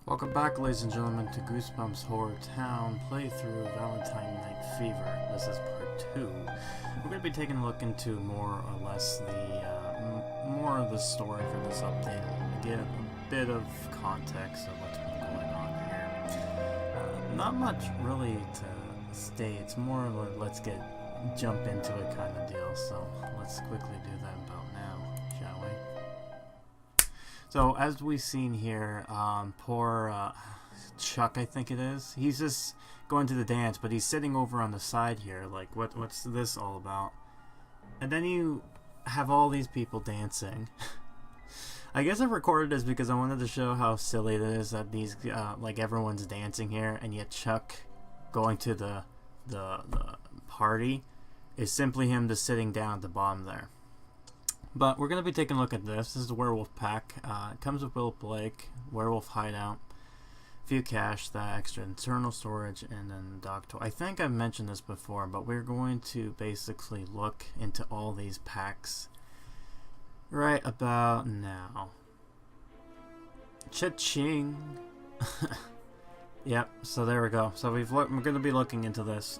Welcome back, ladies and gentlemen, to Goosebumps HorrorTown playthrough Valentine Night Fever. This is part 2. We're going to be taking a look into more or less more of the story for this update and get a bit of context of what's been going on here. Not much really to state. It's more of a let's jump into it kind of deal. So let's quickly do that about now, shall we? So, as we've seen here, poor Chuck, I think it is, he's just going to the dance, but he's sitting over on the side here, like, what's this all about? And then you have all these people dancing. I guess I recorded this because I wanted to show how silly it is that these, like, everyone's dancing here, and yet Chuck going to the party is simply him just sitting down at the bottom there. But we're going to be taking a look at this. This is the Werewolf pack. It comes with Will Blake, Werewolf Hideout, a few cash, that extra internal storage, and then dog toy. I think I've mentioned this before, but we're going to basically look into all these packs right about now. Cha-ching! Yep, so there we go. So we're going to be looking into this.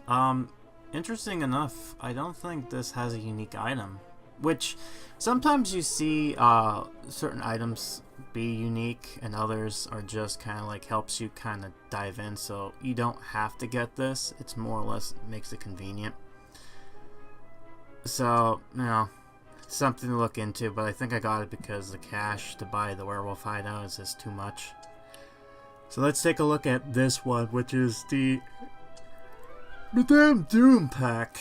Interesting enough, I don't think this has a unique item. Which, sometimes you see certain items be unique and others are just kind of like helps you kind of dive in, so you don't have to get this. It's more or less makes it convenient. So, you know, something to look into, but I think I got it because the cash to buy the Werewolf Hideout is just too much. So let's take a look at this one, which is the Madam Doom pack.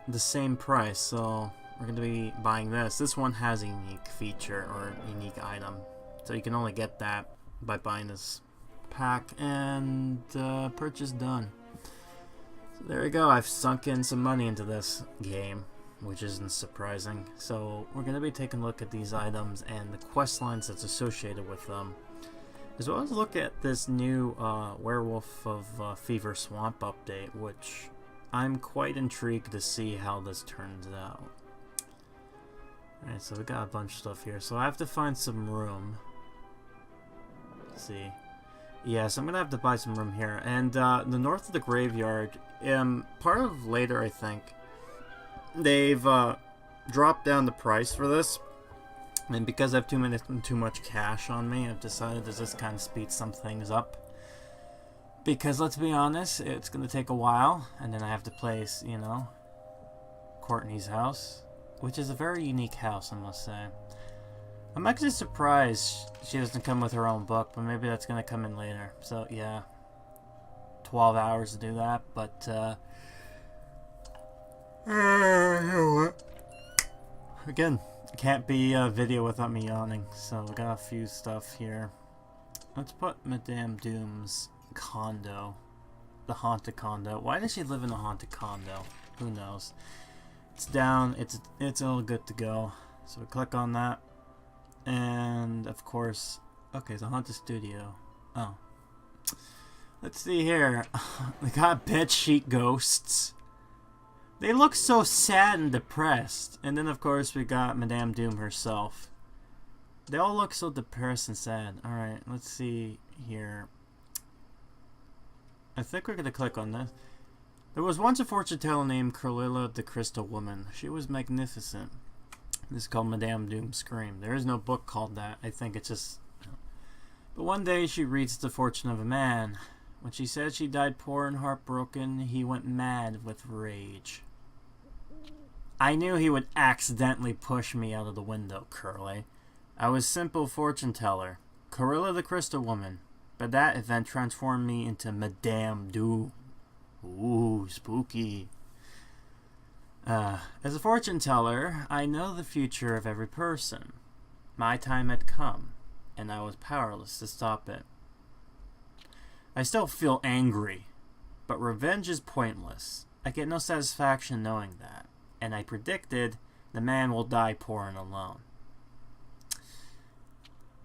The same price, so we're going to be buying this. This one has a unique feature or unique item, so you can only get that by buying this pack, and purchase done. So there we go. I've sunk in some money into this game, which isn't surprising. So we're going to be taking a look at these items and the quest lines that's associated with them, as well as look at this new Werewolf of Fever Swamp update, which I'm quite intrigued to see how this turns out. Alright, so we got a bunch of stuff here. So I have to find some room. Let's see. Yeah, so I'm going to have to buy some room here. And the north of the graveyard, part of later, I think, they've dropped down the price for this. And because I have too much cash on me, I've decided to just kind of speed some things up. Because, let's be honest, it's going to take a while. And then I have to place, you know, Courtney's house. Which is a very unique house, I must say. I'm actually surprised she doesn't come with her own book, but maybe that's going to come in later. So, yeah. 12 hours to do that, but, you know what? Again, it can't be a video without me yawning, so we got a few stuff here. Let's put Madame Doom's condo. The haunted condo. Why does she live in a haunted condo? Who knows? It's down, it's all good to go. So we click on that. And of course, okay, it's a haunted studio. Oh. Let's see here. We got bed sheet ghosts. They look so sad and depressed. And then of course we got Madame Doom herself. They all look so depressed and sad. Alright, let's see here. I think we're gonna click on this. There was once a fortune teller named Carlilla the Crystal Woman. She was magnificent. This is called Madame Doom Scream. There is no book called that. I think it's just... But one day she reads the fortune of a man. When she said she died poor and heartbroken, he went mad with rage. I knew he would accidentally push me out of the window, Curly. I was simple fortune teller, Carlilla the Crystal Woman. But that event transformed me into Madame Doom. Ooh, spooky. As a fortune teller, I know the future of every person. My time had come, and I was powerless to stop it. I still feel angry, but revenge is pointless. I get no satisfaction knowing that, and I predicted the man will die poor and alone.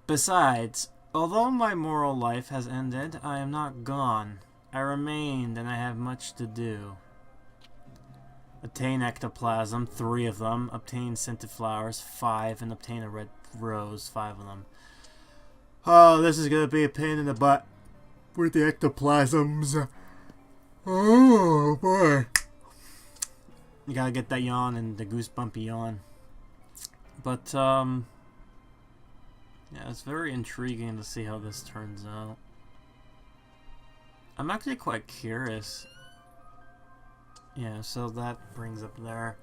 Besides, although my moral life has ended, I am not gone. I remained, and I have much to do. Obtain ectoplasm, 3 of them. Obtain scented flowers, 5. And obtain a red rose, 5 of them. Oh, this is gonna be a pain in the butt with the ectoplasms. Oh boy. You gotta get that yawn and the goosebumpy yawn. But, yeah, it's very intriguing to see how this turns out. I'm actually quite curious. Yeah, so that brings up there.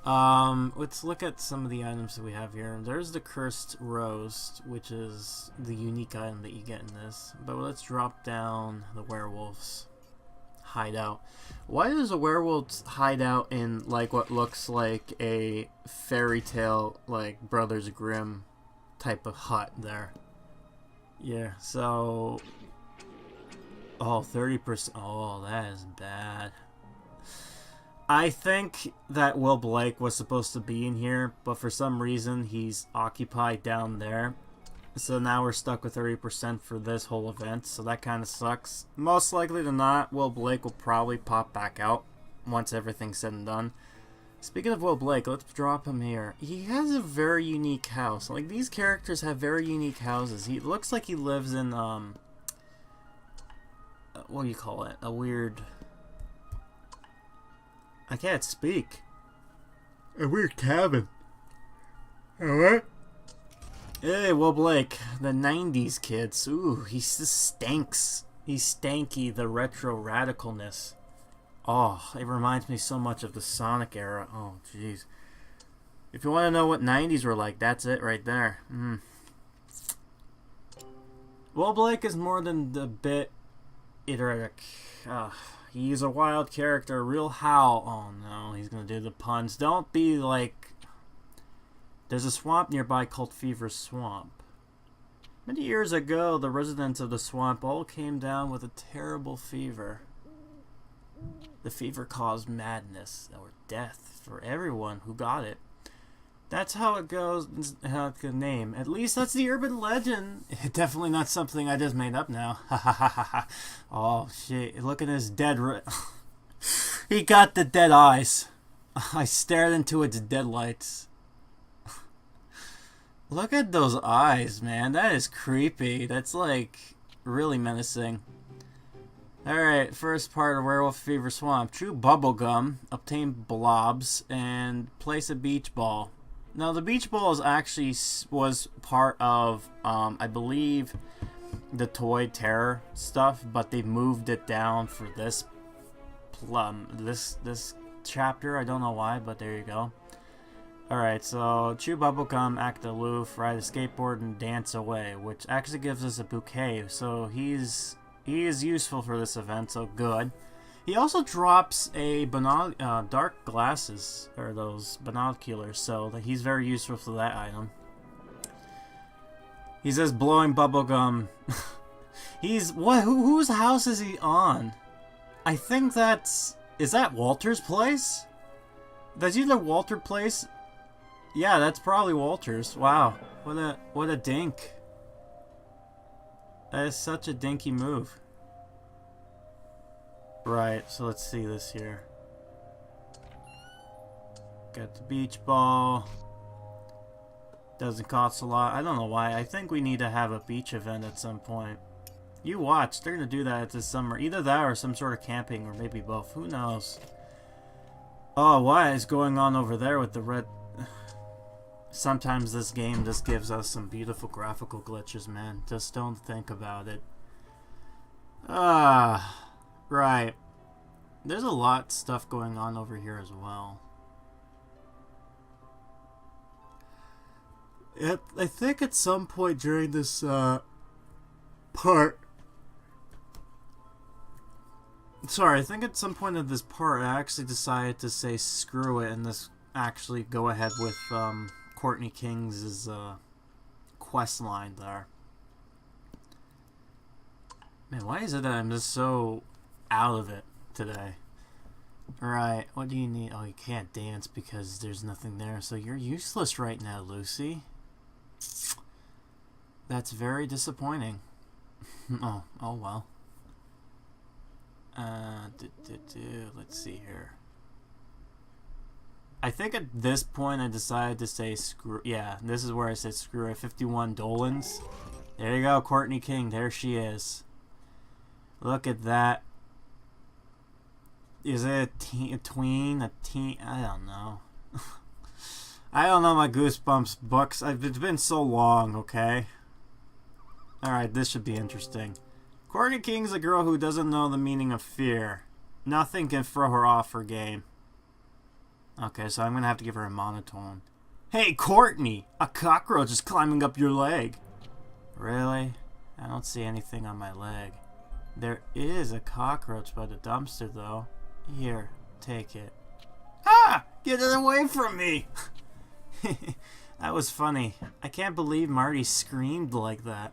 Let's look at some of the items that we have here. There's the Cursed Roast, which is the unique item that you get in this. But let's drop down the werewolf's hideout. Why does a werewolf's hideout in like what looks like a fairy tale, like Brothers Grimm type of hut there? Yeah, so... Oh, 30%. Oh, that is bad. I think that Will Blake was supposed to be in here, but for some reason he's occupied down there. So now we're stuck with 30% for this whole event, so that kind of sucks. Most likely than not, Will Blake will probably pop back out once everything's said and done. Speaking of Will Blake, let's drop him here. He has a very unique house. Like, these characters have very unique houses. He looks like he lives in, what do you call it? A weird... I can't speak. A weird cabin. Alright? Hey, Will Blake. The 90s kids. Ooh, he just stinks. He's stanky, the retro radicalness. Oh, it reminds me so much of the Sonic era. Oh, jeez. If you want to know what 90s were like, that's it right there. Will Blake is more than the bit idiotic. He's a wild character, a real howl. Oh no, he's gonna do the puns. Don't be like... There's a swamp nearby called Fever Swamp. Many years ago, the residents of the swamp all came down with a terrible fever. The fever caused madness or death for everyone who got it. That's how it goes, how it can name. At least that's the urban legend. Definitely not something I just made up now. Oh, shit. Look at his dead... He got the dead eyes. I stared into its dead lights. Look at those eyes, man. That is creepy. That's, like, really menacing. Alright, first part of Werewolf of Fever Swamp. Chew bubblegum, obtain blobs, and place a beach ball. Now, the beach ball is actually was part of, I believe, the Toy Terror stuff, but they moved it down for this this chapter. I don't know why, but there you go. Alright, so chew bubblegum, act aloof, ride a skateboard, and dance away, which actually gives us a bouquet, so he is useful for this event, so good. He also drops a dark glasses, or those binoculars, so that he's very useful for that item. He says blowing bubblegum. He's what? Whose house is he on? I think that's... Is that Walter's place? That's either Walter place. Yeah, that's probably Walter's. Wow, what a dink. That is such a dinky move. Right, so let's see this here. Got the beach ball. Doesn't cost a lot. I don't know why. I think we need to have a beach event at some point. You watch. They're going to do that this summer. Either that or some sort of camping, or maybe both. Who knows? Oh, what is going on over there with the red... Sometimes this game just gives us some beautiful graphical glitches, man. Just don't think about it. Right. There's a lot of stuff going on over here as well. I think at some point during this part... Sorry, I think at some point of this part I actually decided to say screw it and just actually go ahead with Courtney King's quest line there. Man, why is it that I'm just so out of it today? Alright, what do you need? Oh, you can't dance because there's nothing there, so you're useless right now, Lucy. That's very disappointing. Oh well. Let's see here. I think at this point I decided to say screw... Yeah, this is where I said screw it. 51 Dolans. There you go, Courtney King. There she is. Look at that. Is it a tween? A teen? I don't know. I don't know my Goosebumps books. It's been so long, okay? Alright, this should be interesting. Courtney King's a girl who doesn't know the meaning of fear. Nothing can throw her off her game. Okay, so I'm gonna have to give her a monotone. Hey, Courtney! A cockroach is climbing up your leg. Really? I don't see anything on my leg. There is a cockroach by the dumpster, though. Here, take it. Ah! Get it away from me! That was funny. I can't believe Marty screamed like that.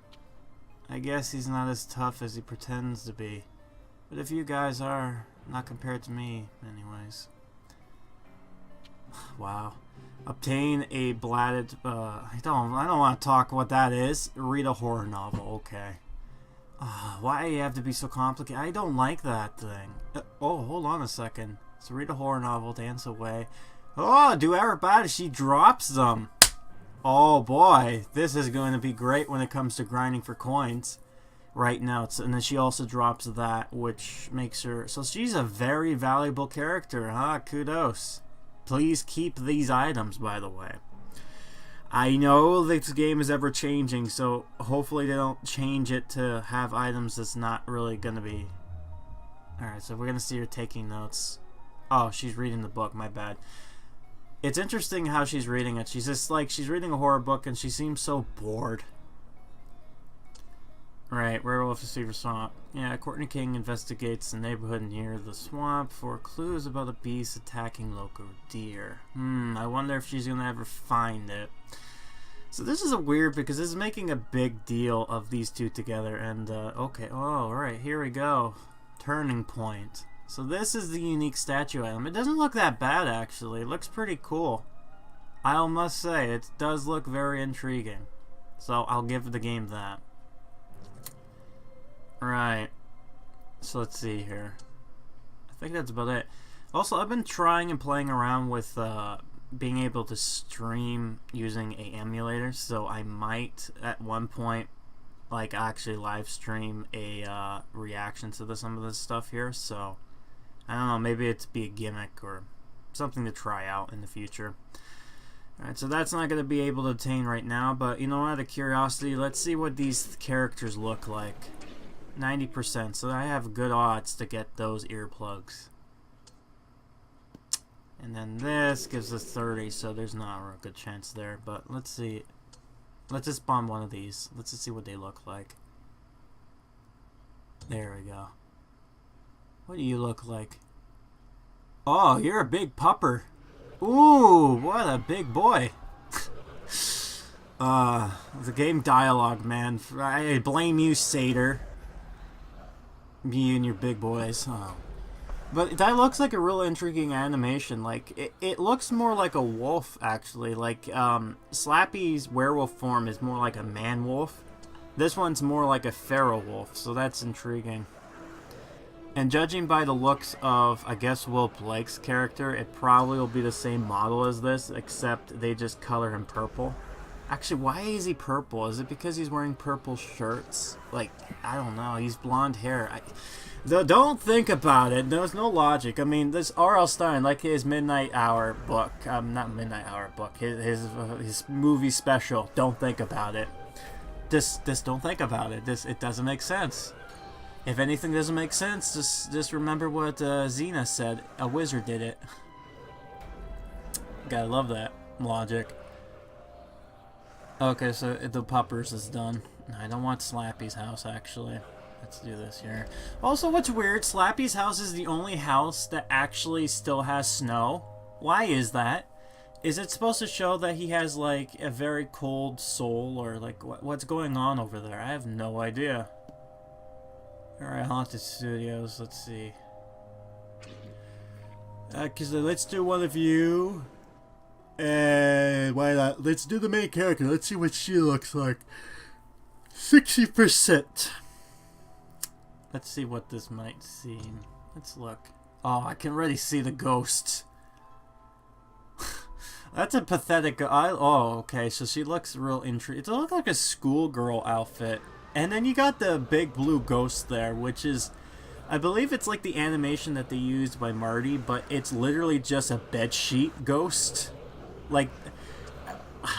I guess he's not as tough as he pretends to be. But if you guys are, not compared to me, anyways. Wow. Obtain a blatted, I don't want to talk what that is. Read a horror novel, okay. Why do you have to be so complicated? I don't like that thing. Oh, hold on a second. So read a horror novel, dance away. Oh, do everybody, she drops them. Oh boy, this is going to be great when it comes to grinding for coins. Right now, and then she also drops that, which makes her... So she's a very valuable character, huh? Kudos. Please keep these items, by the way. I know this game is ever changing, so hopefully they don't change it to have items that's not really going to be... Alright, so we're going to see her taking notes. Oh, she's reading the book, my bad. It's interesting how she's reading it. She's just like, she's reading a horror book and she seems so bored. Right, Werewolf of Fever Swamp. Yeah, Courtney King investigates the neighborhood near the swamp for clues about a beast attacking local deer. I wonder if she's gonna ever find it. So this is a weird, because this is making a big deal of these two together, and okay, oh, right, here we go. Turning point. So this is the unique statue item. It doesn't look that bad, actually. It looks pretty cool. I must say, it does look very intriguing. So I'll give the game that. Right. So let's see here. I think that's about it. Also, I've been trying and playing around with being able to stream using a emulator. So I might, at one point, like actually live stream a reaction to some of this stuff here. So I don't know. Maybe it'd be a gimmick or something to try out in the future. Alright, so that's not going to be able to obtain right now. But, you know, out of curiosity, let's see what these characters look like. 90%, so I have good odds to get those earplugs. And then this gives us 30, so there's not a good chance there. But let's see. Let's just spawn one of these. Let's just see what they look like. There we go. What do you look like? Oh, you're a big pupper. Ooh, what a big boy. The game dialogue, man. I blame you, Satyr. You and your big boys. Oh. But that looks like a real intriguing animation. Like, it looks more like a wolf, actually. Like, Slappy's werewolf form is more like a man wolf. This one's more like a feral wolf, so that's intriguing. And judging by the looks of, I guess, Will Blake's character, it probably will be the same model as this, except they just color him purple. Actually, why is he purple? Is it because he's wearing purple shirts? Like, I don't know. He's blonde hair. Don't think about it. There's no logic. I mean, this R.L. Stein, like his Midnight Hour book, not Midnight Hour book, his movie special. Don't think about it. Just don't think about it. It doesn't make sense. If anything doesn't make sense, just remember what Xena said. A wizard did it. Gotta love that logic. Okay, so the puppers is done. I don't want Slappy's house, actually. Let's do this here. Also, what's weird, Slappy's house is the only house that actually still has snow. Why is that? Is it supposed to show that he has, like, a very cold soul, or, like, what's going on over there? I have no idea. Alright, Haunted Studios, let's see. Let's do one of you. And why not? Let's do the main character. Let's see what she looks like. 60%. Let's see what this might seem. Let's look. Oh, I can already see the ghosts. That's a pathetic... oh, okay, so she looks real intrigued. It looks like a schoolgirl outfit. And then you got the big blue ghost there, which is... I believe it's like the animation that they used by Marty, but it's literally just a bedsheet ghost. Like...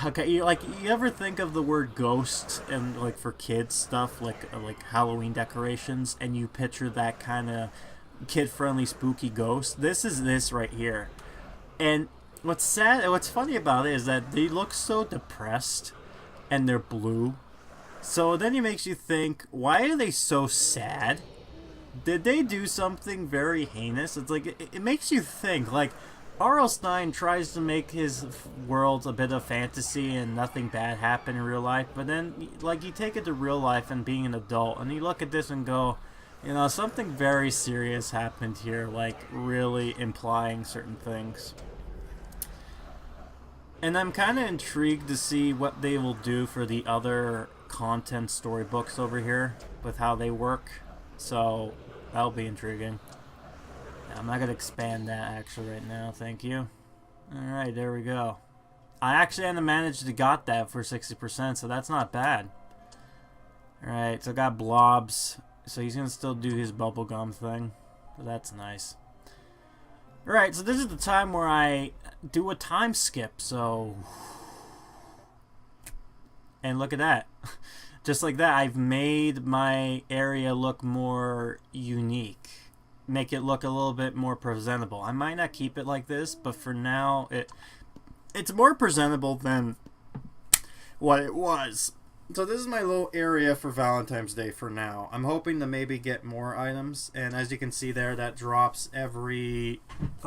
Okay, you ever think of the word ghost and like for kids stuff, like Halloween decorations, and you picture that kind of kid-friendly spooky ghost? This is this right here. And what's sad, what's funny about it is that they look so depressed, and they're blue. So then it makes you think, why are they so sad? Did they do something very heinous? It's like, it makes you think, like, R.L. Stine tries to make his world a bit of fantasy and nothing bad happen in real life, but then, like, you take it to real life and being an adult, and you look at this and go, you know, something very serious happened here, like, really implying certain things. And I'm kind of intrigued to see what they will do for the other content storybooks over here, with how they work, so that'll be intriguing. I'm not going to expand that actually right now, thank you. Alright, there we go. I actually had to manage to got that for 60%, so that's not bad. Alright, so I got blobs, so he's going to still do his bubblegum thing, so that's nice. Alright, so this is the time where I do a time skip, so... And look at that. Just like that, I've made my area look more unique. Make it look a little bit more presentable. I might not keep it like this, but for now, it's more presentable than what it was. So this is my little area for Valentine's Day for now. I'm hoping to maybe get more items, and as you can see there, that drops every...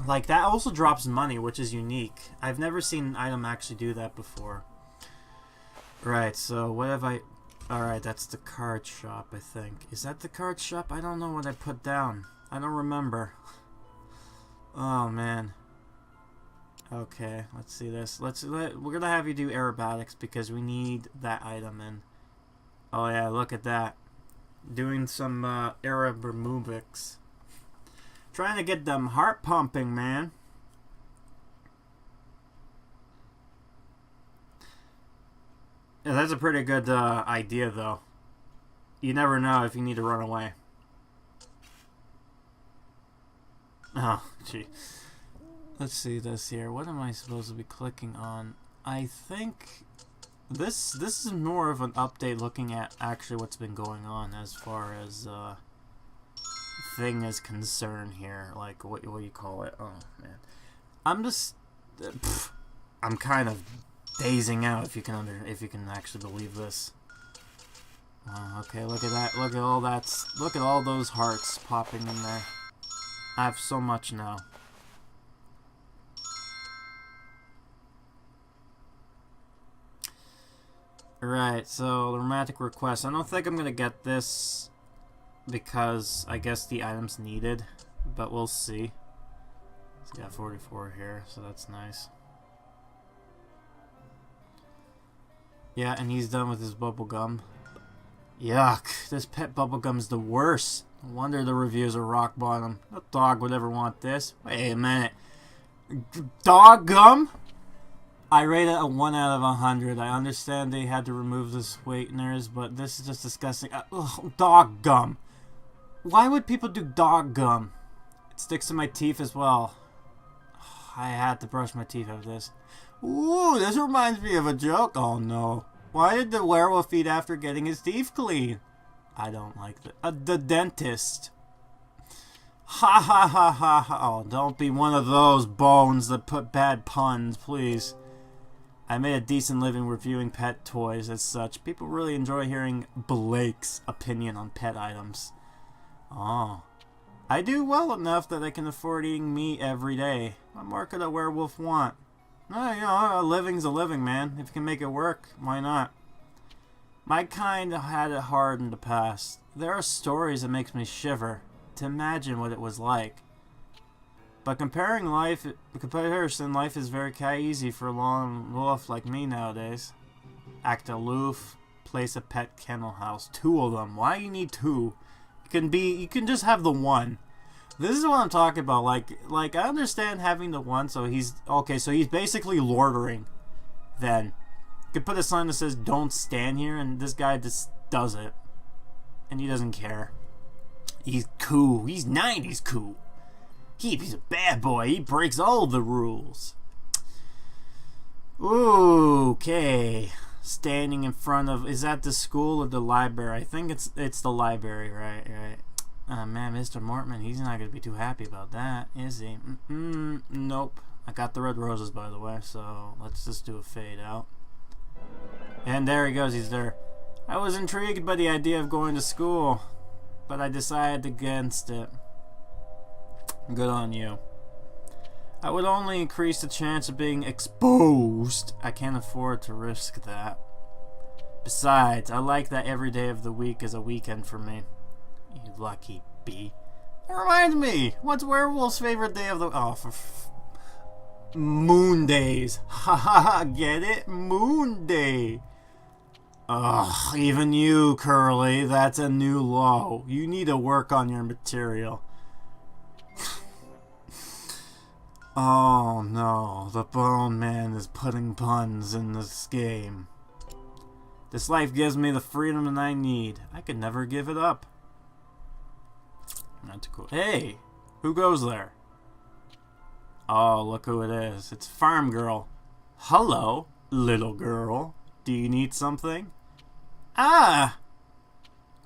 Like, that also drops money, which is unique. I've never seen an item actually do that before. Right, so what have I... Alright, that's the card shop, I think. Is that the card shop? I don't know what I put down. I don't remember. Oh, man. Okay, let's see this. We're gonna have you do aerobatics because we need that item in. Oh yeah, look at that. Doing some aerobics. Trying to get them heart pumping, man. Yeah, that's a pretty good idea, though. You never know if you need to run away. Oh, gee. Let's see this here. What am I supposed to be clicking on? I think this is more of an update looking at actually what's been going on as far as thing is concerned here. Like, what do you call it? Oh, man. I'm just... I'm kind of dazing out, if you can actually believe this. Okay, look at that. Look at all that. Look at all those hearts popping in there. I have so much now. Right, so the romantic request. I don't think I'm gonna get this because I guess the item's needed, but we'll see. It's got 44 here, so that's nice. Yeah, and he's done with his bubblegum. Yuck, this pet bubblegum's the worst. No wonder the reviews are rock bottom. No dog would ever want this. Wait a minute. Dog gum? I rate it a 1 out of 100. I understand they had to remove the sweeteners, but this is just disgusting. Ugh, dog gum. Why would people do dog gum? It sticks to my teeth as well. I had to brush my teeth after this. Ooh, this reminds me of a joke. Oh no. Why did the werewolf eat after getting his teeth clean? I don't like that. The dentist. Ha ha ha ha ha. Oh, don't be one of those bones that put bad puns, please. I made a decent living reviewing pet toys as such. People really enjoy hearing Blake's opinion on pet items. Oh. I do well enough that I can afford eating meat every day. What more could a werewolf want? Oh, you know, a living's a living, man. If you can make it work, why not? My kind had it hard in the past. There are stories that makes me shiver to imagine what it was like. But life is very easy for a lone wolf like me nowadays. Act aloof, place a pet kennel house. 2 of them. Why you need 2? You can just have the one. This is what I'm talking about. Like I understand having the one, so he's okay. So he's basically loitering. Then you could put a sign that says "Don't stand here," and this guy just does it, and he doesn't care. He's cool. He's 90s cool. He's a bad boy. He breaks all the rules. Okay. Standing in front of, is that the school or the library? I think it's the library, right? Man, Mr. Mortman, he's not gonna be too happy about that, is he? Nope. I got the red roses, by the way, so let's just do a fade out. And there he goes. He's there. I was intrigued by the idea of going to school, but I decided against it. Good on you. I would only increase the chance of being exposed. I can't afford to risk that. Besides, I like that every day of the week is a weekend for me. You lucky bee. That reminds me, what's Werewolf's favorite day of the... Oh, for... Moon days. Haha, get it? Moon day. Ugh, even you, Curly, that's a new low. You need to work on your material. Oh no, the Bone Man is putting puns in this game. This life gives me the freedom that I need. I could never give it up. Not too cool. Hey, who goes there? Oh, look who it is. It's Farm Girl. Hello, little girl. Do you need something? Ah!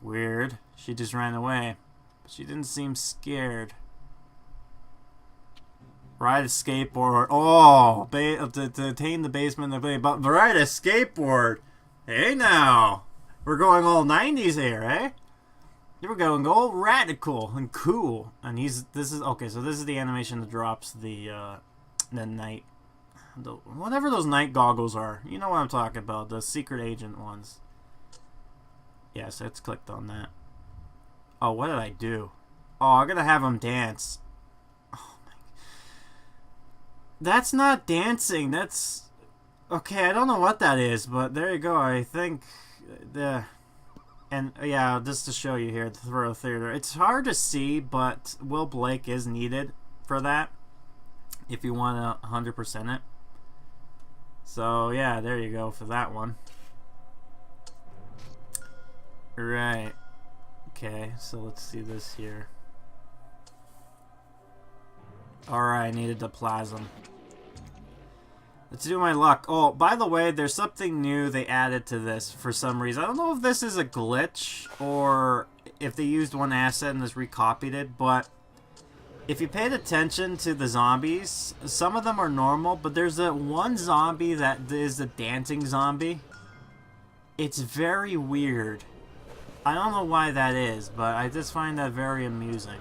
Weird. She just ran away. But she didn't seem scared. Ride a skateboard. Oh, to attain the basement of but ride a skateboard. Hey now, we're going all 90s here, eh? We're going all radical and cool. And this is okay. So this is the animation that drops the night, whatever those night goggles are. You know what I'm talking about? The secret agent ones. Yes, it's clicked on that. Oh, what did I do? Oh, I'm gonna have him dance. That's not dancing. That's... Okay, I don't know what that is, but there you go. I think... And, yeah, just to show you here, the Throw Theater. It's hard to see, but Will Blake is needed for that. If you want to 100% it. So, yeah, there you go for that one. Right. Okay, so let's see this here. Alright, I needed the plasm. Let's do my luck. Oh, by the way, there's something new they added to this for some reason. I don't know if this is a glitch or if they used one asset and just recopied it, but if you paid attention to the zombies, some of them are normal, but there's that one zombie that is the dancing zombie. It's very weird. I don't know why that is, but I just find that very amusing.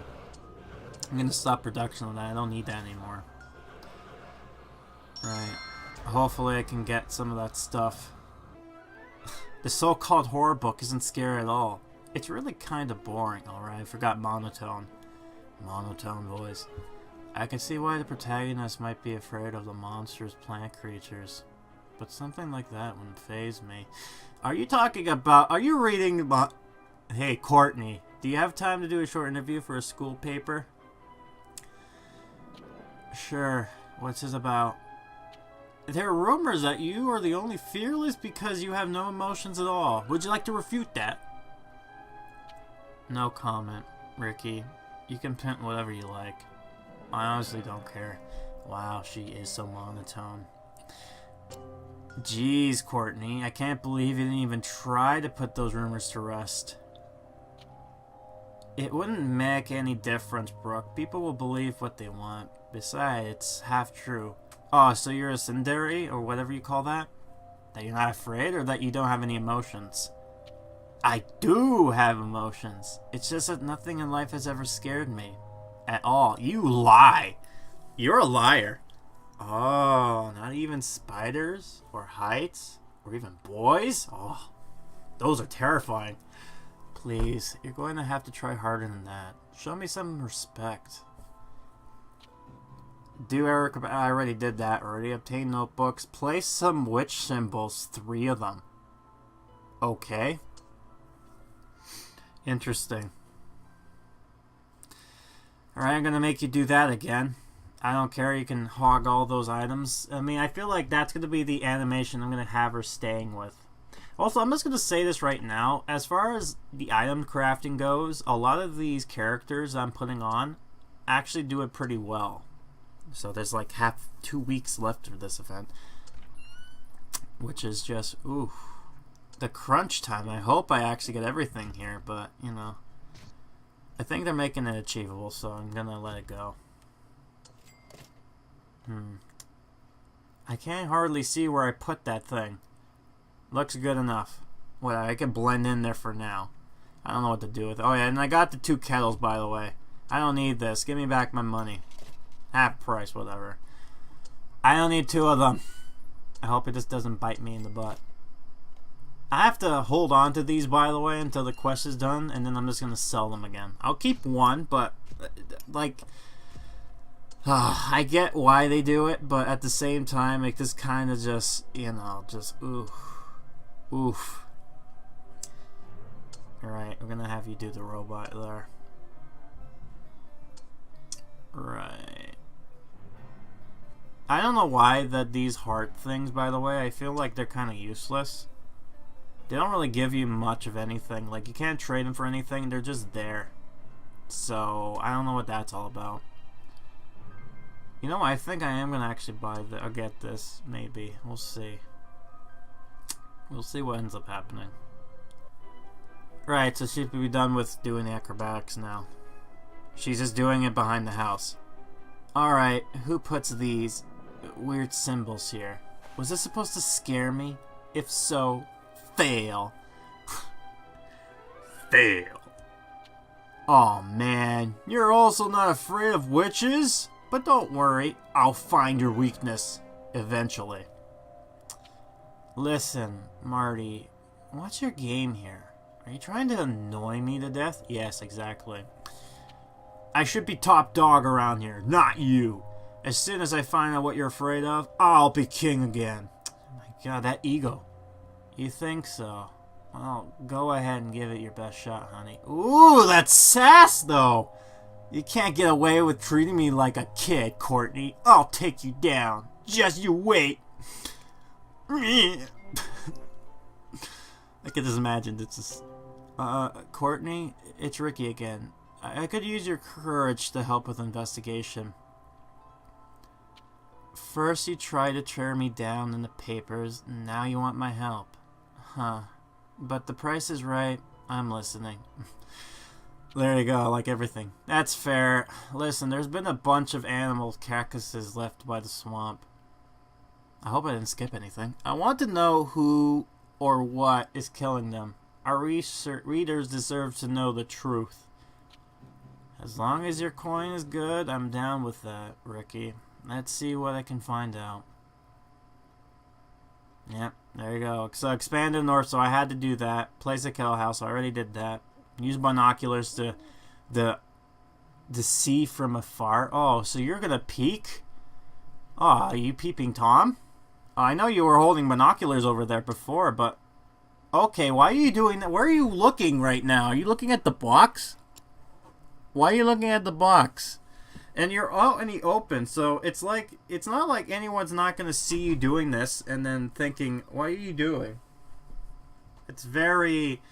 I'm gonna stop production of that. I don't need that anymore. Right. Hopefully I can get some of that stuff. The so-called horror book isn't scary at all. It's really kind of boring. Alright, I forgot monotone. Monotone voice. I can see why the protagonist might be afraid of the monstrous plant creatures. But something like that wouldn't faze me. Are you talking about... Are you reading about... Hey, Courtney. Do you have time to do a short interview for a school paper? Sure. What's this about? There are rumors that you are the only fearless because you have no emotions at all. Would you like to refute that? No comment, Ricky. You can pimp whatever you like. I honestly don't care. Wow, she is so monotone. Jeez, Courtney. I can't believe you didn't even try to put those rumors to rest. It wouldn't make any difference, Brooke. People will believe what they want. Besides, it's half true. Oh, so you're a tsundere, or whatever you call that? That you're not afraid, or that you don't have any emotions? I do have emotions. It's just that nothing in life has ever scared me. At all. You lie. You're a liar. Oh, not even spiders? Or heights? Or even boys? Oh, those are terrifying. Please, you're going to have to try harder than that. Show me some respect. Do Eric, I already did that already. Obtain notebooks. Place some witch symbols. 3 of them. Okay. Interesting. Alright, I'm gonna make you do that again. I don't care, you can hog all those items. I mean, I feel like that's gonna be the animation I'm gonna have her staying with. Also, I'm just gonna say this right now. As far as the item crafting goes, a lot of these characters I'm putting on actually do it pretty well. So there's like 2 weeks left of this event. Which is just, ooh. The crunch time. I hope I actually get everything here, but, you know. I think they're making it achievable, so I'm gonna let it go. I can't hardly see where I put that thing. Looks good enough. What, I can blend in there for now. I don't know what to do with it. Oh yeah, and I got the 2 kettles, by the way. I don't need this. Give me back my money. Half price, whatever. I don't need 2 of them. I hope it just doesn't bite me in the butt. I have to hold on to these, by the way, until the quest is done, and then I'm just going to sell them again. I'll keep 1, but, like, I get why they do it, but at the same time, it just kind of just, you know, just, oof. Alright, we're going to have you do the robot there. Right. I don't know why that these heart things, by the way, I feel like they're kind of useless. They don't really give you much of anything. Like, you can't trade them for anything. They're just there. So, I don't know what that's all about. You know, I think I am going to actually buy the, or get this. Maybe. We'll see. We'll see what ends up happening. Right, so she should be done with doing the acrobatics now. She's just doing it behind the house. Alright, who puts these weird symbols here? Was this supposed to scare me? If so, fail. Fail. Oh man, you're also not afraid of witches? But don't worry, I'll find your weakness eventually. Listen, Marty, what's your game here? Are you trying to annoy me to death? Yes, exactly. I should be top dog around here, not you. As soon as I find out what you're afraid of, I'll be king again. Oh my god, that ego. You think so? Well, go ahead and give it your best shot, honey. Ooh, that's sass, though. You can't get away with treating me like a kid, Courtney. I'll take you down. Just you wait. I can just imagine it's just... Courtney, it's Ricky again. I could use your courage to help with investigation. First you tried to tear me down in the papers, now you want my help. Huh. But the price is right, I'm listening. There you go, like everything. That's fair. Listen, there's been a bunch of animal carcasses left by the swamp. I hope I didn't skip anything. I want to know who or what is killing them. Our readers deserve to know the truth. As long as your coin is good, I'm down with that, Ricky. Let's see what I can find out. Yep, there you go. So expanded north, so I had to do that. Place a kettle house, I already did that. Use binoculars to see from afar. Oh, so you're gonna peek? Oh, are you peeping Tom? Oh, I know you were holding binoculars over there before, but... Okay, why are you doing that? Where are you looking right now? Are you looking at the box? Why are you looking at the box? And you're out in the open, so it's like, it's not like anyone's not going to see you doing this and then thinking, what are you doing? It's very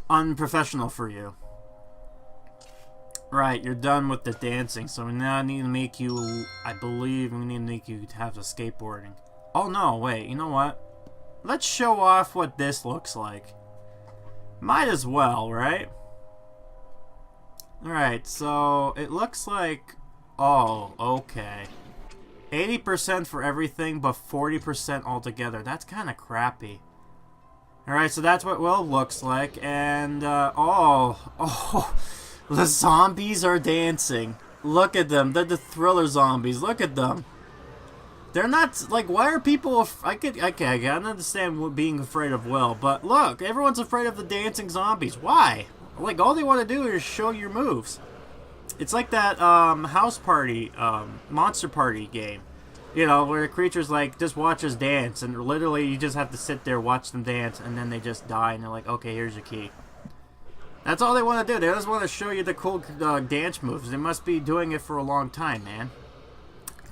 unprofessional for you. Right, you're done with the dancing, so we now need to make you, I believe we need to make you have the skateboarding. Oh no, wait, you know what? Let's show off what this looks like. Might as well, right? Alright, so it looks like... Oh, okay. 80% for everything, but 40% altogether. That's kind of crappy. Alright, so that's what Will looks like, and, oh, the zombies are dancing. Look at them, they're the thriller zombies, look at them. They're not, like, why are people, I can understand being afraid of Will, but look, everyone's afraid of the dancing zombies. Why? Like, all they want to do is show your moves. It's like that, house party, monster party game. You know, where the creatures, like, just watch us dance, and literally you just have to sit there, watch them dance, and then they just die, and they're like, okay, here's your key. That's all they want to do. They just want to show you the cool dance moves. They must be doing it for a long time, man.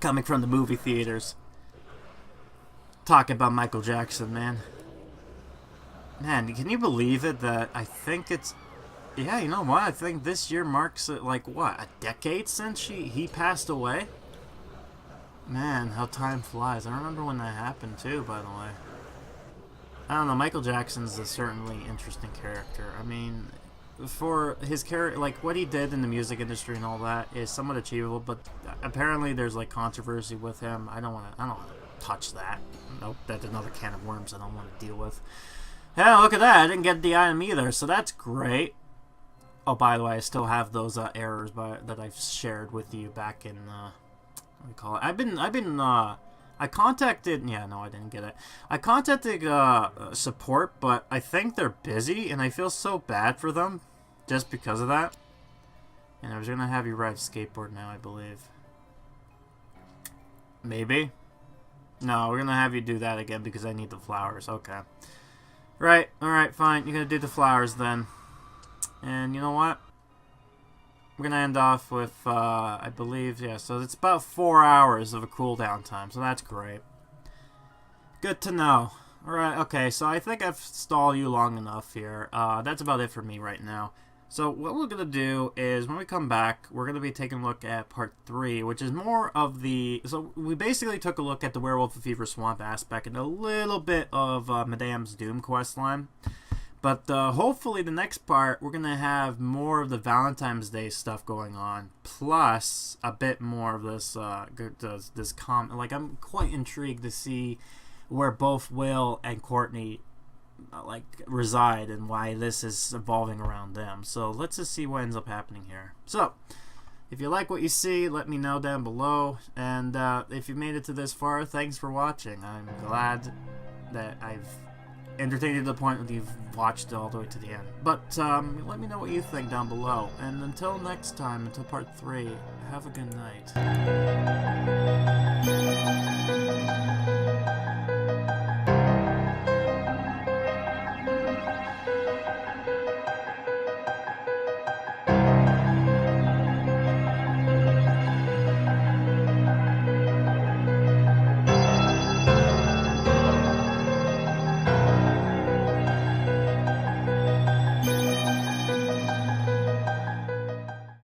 Coming from the movie theaters. Talking about Michael Jackson, man. Man, can you believe it that I think it's... Yeah, you know what? I think this year marks, like, what, a decade since he passed away? Man, how time flies. I remember when that happened, too, by the way. I don't know, Michael Jackson's a certainly interesting character. I mean, for his character, like, what he did in the music industry and all that is somewhat achievable, but apparently there's, like, controversy with him. I don't want to touch that. Nope, that's another can of worms I don't want to deal with. Yeah, look at that. I didn't get the item either, so that's great. Oh, by the way, I still have those errors that I've shared with you back in, what do you call it? I contacted, yeah, no, I didn't get it. I contacted support, but I think they're busy, and I feel so bad for them just because of that. And I was going to have you ride a skateboard now, I believe. Maybe? No, we're going to have you do that again because I need the flowers. Okay. Right, alright, fine. You're going to do the flowers then. And you know what? We're going to end off with, I believe, yeah, so it's about 4 hours of a cooldown time, so that's great. Good to know. Alright, okay, so I think I've stalled you long enough here. That's about it for me right now. So what we're going to do is, when we come back, we're going to be taking a look at part 3, which is more of the... So we basically took a look at the Werewolf of Fever Swamp aspect and a little bit of Madame Doom questline. But hopefully the next part, we're going to have more of the Valentine's Day stuff going on, plus a bit more of this, like, I'm quite intrigued to see where both Will and Courtney, like, reside and why this is evolving around them. So let's just see what ends up happening here. So, if you like what you see, let me know down below. And if you made it to this far, thanks for watching. I'm glad that I've entertained you to the point that you've watched all the way to the end. But let me know what you think down below. And until next time, until part 3, have a good night.